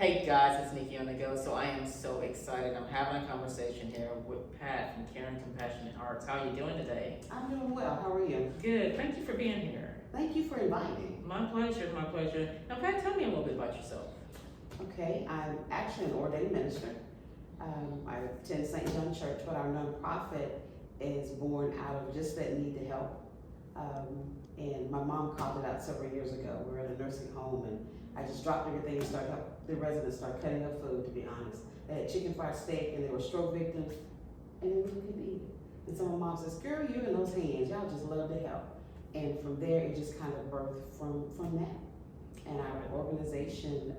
Hey guys, it's Nikki on the go. So I am so excited. I'm having a conversation here with Pat from Caring Compassionate Arts. How are you doing today? I'm doing well. How are you? Good. Thank you for being here. Thank you for inviting me. My pleasure. My pleasure. Now, Pat, tell me a little bit about yourself. Okay, I'm actually an ordained minister. I attend St. John Church, but our nonprofit is born out of just that need to help. And my mom called it out several years ago. We were at a nursing home, and I just dropped everything and started help the residents start cutting up food. To be honest, they had chicken fried steak, and they were stroke victims, and they really couldn't eat it. And so my mom says, "Girl, you in those hands. Y'all just love to help." And from there, it just kind of birthed from that. And our organization,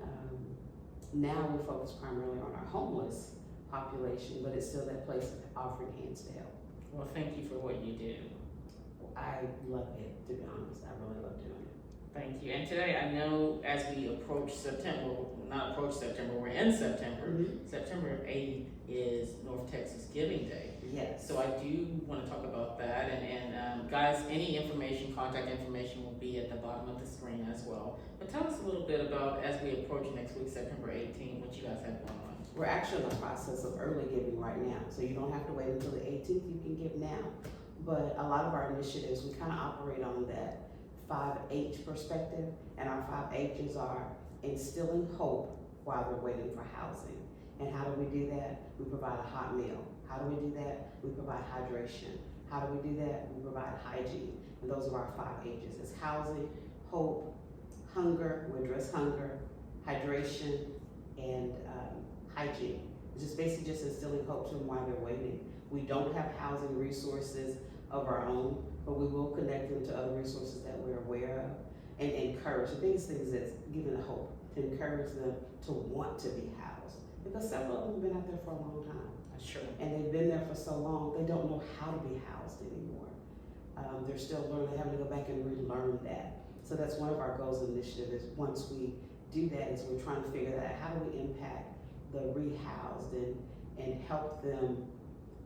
now we focus primarily on our homeless population, but it's still that place of offering hands to help. Well, thank you for what you do. I love it, to be honest. I really love doing it. Thank you. And today, I know as we approach September, not approach September, we're in September. Mm-hmm. September 8th is North Texas Giving Day. Yes. So I do want to talk about that, and guys, any information, contact information will be at the bottom of the screen as well. But tell us a little bit about, as we approach next week, September 18th, what you guys have going on. We're actually in the process of early giving right now, so you don't have to wait until the 18th, you can give now. But a lot of our initiatives, we kind of operate on that 5H perspective, and our 5H's are instilling hope while they're waiting for housing. And how do we do that? We provide a hot meal. How do we do that? We provide hydration. How do we do that? We provide hygiene. And those are our 5H's. It's housing, hope, hunger, we address hunger, hydration, and hygiene. It's just basically just instilling hope to them while they're waiting. We don't have housing resources of our own, but we will connect them to other resources that we're aware of and encourage. The biggest thing is it's giving hope, to encourage them to want to be housed. Because several of them have been out there for a long time. Sure. And they've been there for so long, they don't know how to be housed anymore. They're still learning, they're having to go back and relearn that. So that's one of our goals and initiatives. Once we do that, is we're trying to figure out how do we impact the rehoused and help them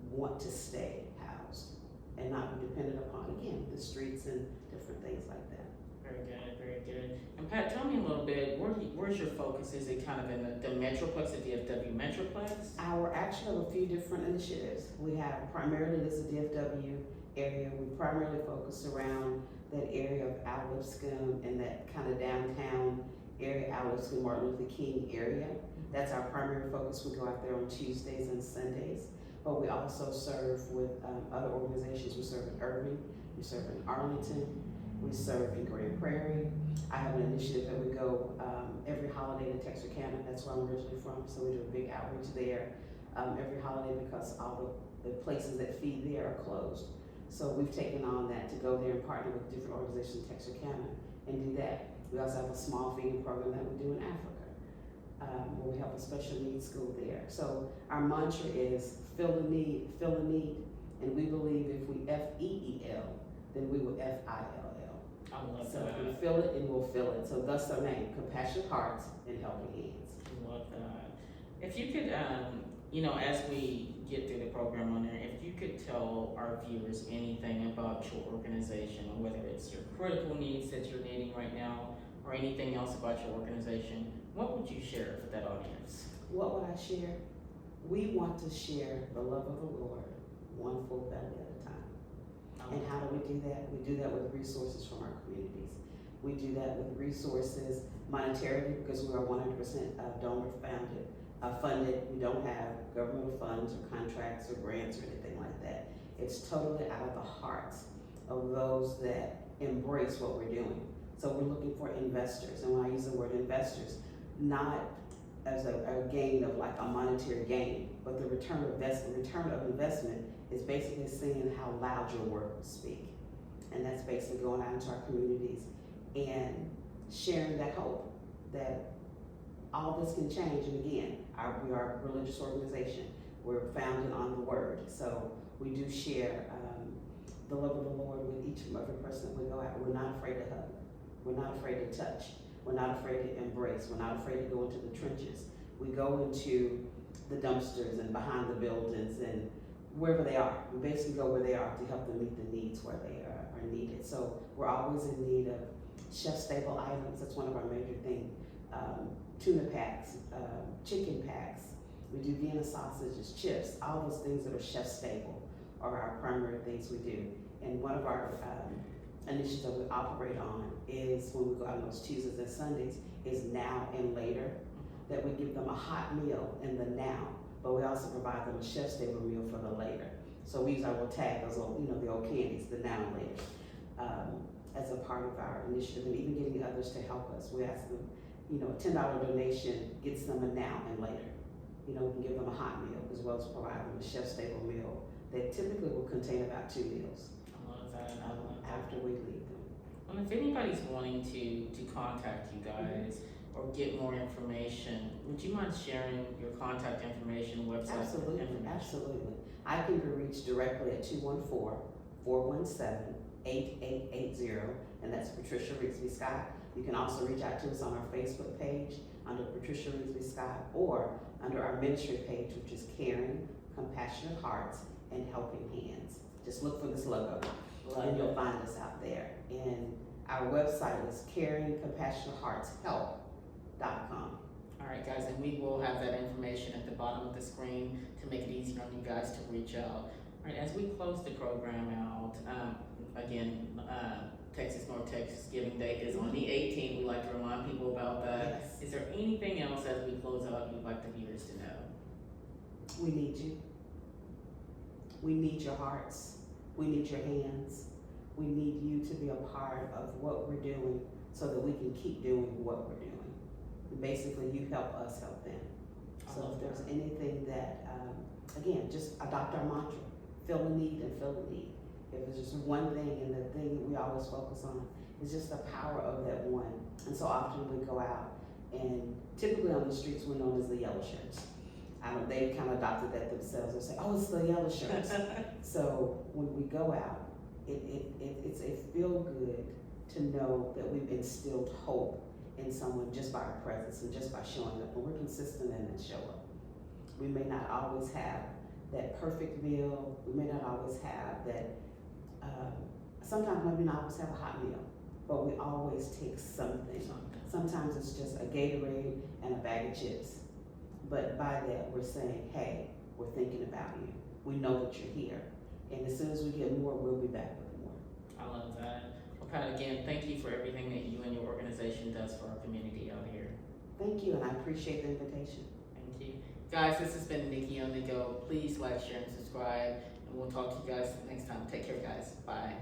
want to stay housed and not be dependent upon, again, the streets and different things like that. Very good, very good. And Pat, tell me a little bit, where's your focus? Is it kind of in the Metroplex, the DFW Metroplex? Our actually have a few different initiatives. We have primarily this is the DFW area. We primarily focus around that area of Al Lipscomb and that kind of downtown area, Al Lipscomb, Martin Luther King area. That's our primary focus. We go out there on Tuesdays and Sundays. But we also serve with other organizations. We serve in Irving, we serve in Arlington, we serve in Grand Prairie. I have an initiative that we go every holiday to Texarkana. That's where I'm originally from. So we do a big outreach there every holiday because all the places that feed there are closed. So we've taken on that to go there and partner with different organizations in Texarkana and do that. We also have a small feeding program that we do in Africa. Where we have a special needs school there. So our mantra is fill the need, and we believe if we FEEL, then we will FILL. I love So that. we feel it and we'll fill it. So thus our name, Compassionate Hearts and Helping Hands. I love that. If you could, as we get through the program on there, if you could tell our viewers anything about your organization, or whether it's your critical needs that you're needing right now, or anything else about your organization, what would you share with that audience? What would I share? We want to share the love of the Lord, one full belly at a time. And how do we do that? We do that with resources from our communities. We do that with resources monetarily because we are 100% donor funded. We don't have governmental funds or contracts or grants or anything like that. It's totally out of the hearts of those that embrace what we're doing. So we're looking for investors. And when I use the word investors, not as a gain of like a monetary gain, but the return of investment is basically seeing how loud your work will speak. And that's basically going out into our communities and sharing that hope that all this can change. And again, we are a religious organization. We're founded on the word. So we do share the love of the Lord with each and every person that we go out. We're not afraid to hug. We're not afraid to touch. We're not afraid to embrace. We're not afraid to go into the trenches. We go into the dumpsters and behind the buildings and wherever they are. We basically go where they are to help them meet the needs where they are needed. So we're always in need of shelf-stable items. That's one of our major things. tuna packs, chicken packs. We do Vienna sausages, chips, all those things that are chef stable are our primary things we do. And one of our initiatives that we operate on is when we go out on those Tuesdays and Sundays is now and later, that we give them a hot meal in the now, but we also provide them a chef stable meal for the later. So we use our little tag, those old, the old candies, the now and later, as a part of our initiative, and even getting others to help us. We ask them, a $10 donation gets them a now and later. We can give them a hot meal as well as provide them a chef stable meal that typically will contain about 2 meals I love that. I love that. after we leave them. Well, if anybody's wanting to contact you guys or get more information, would you mind sharing your contact information, website Absolutely, information? absolutely. I can be reached directly at 214-417-8880, and that's Patricia Rigsby Scott. You can also reach out to us on our Facebook page under Patricia Rigsby Scott, or under our ministry page, which is Caring, Compassionate Hearts, and Helping Hands. Just look for this logo, and you'll find us out there. And our website is caringcompassionateheartshelp.com. All right, guys, and we will have that information at the bottom of the screen to make it easier on you guys to reach out. All right, as we close the program out, Texas North Texas Giving Day is on the 18th. We like to remind people about that. Yes. Is there anything else as we close out you'd like the viewers to know? We need you. We need your hearts. We need your hands. We need you to be a part of what we're doing so that we can keep doing what we're doing. And basically, you help us help them. So if there's anything that, again, just adopt our mantra, feel the need and fill the need. If it's just one thing, and the thing that we always focus on is just the power of that one. And so often we go out, and typically on the streets we're known as the yellow shirts. They've kind of adopted that themselves and say, oh, it's the yellow shirts. So when we go out, it's a feel good to know that we've instilled hope in someone just by our presence and just by showing up. And we're consistent and then show up. We may not always have that perfect meal. We may not always have that, sometimes we may not always have a hot meal, but we always take something. Sometimes it's just a Gatorade and a bag of chips. But by that, we're saying, hey, we're thinking about you. We know that you're here. And as soon as we get more, we'll be back with more. I love that. Well, Pat, again, thank you for everything that you and your organization does for our community out here. Thank you, and I appreciate the invitation. Thank you. Guys, this has been Nikki on the Go. Please like, share, and subscribe, and we'll talk to you guys next time. Take care, guys. Bye.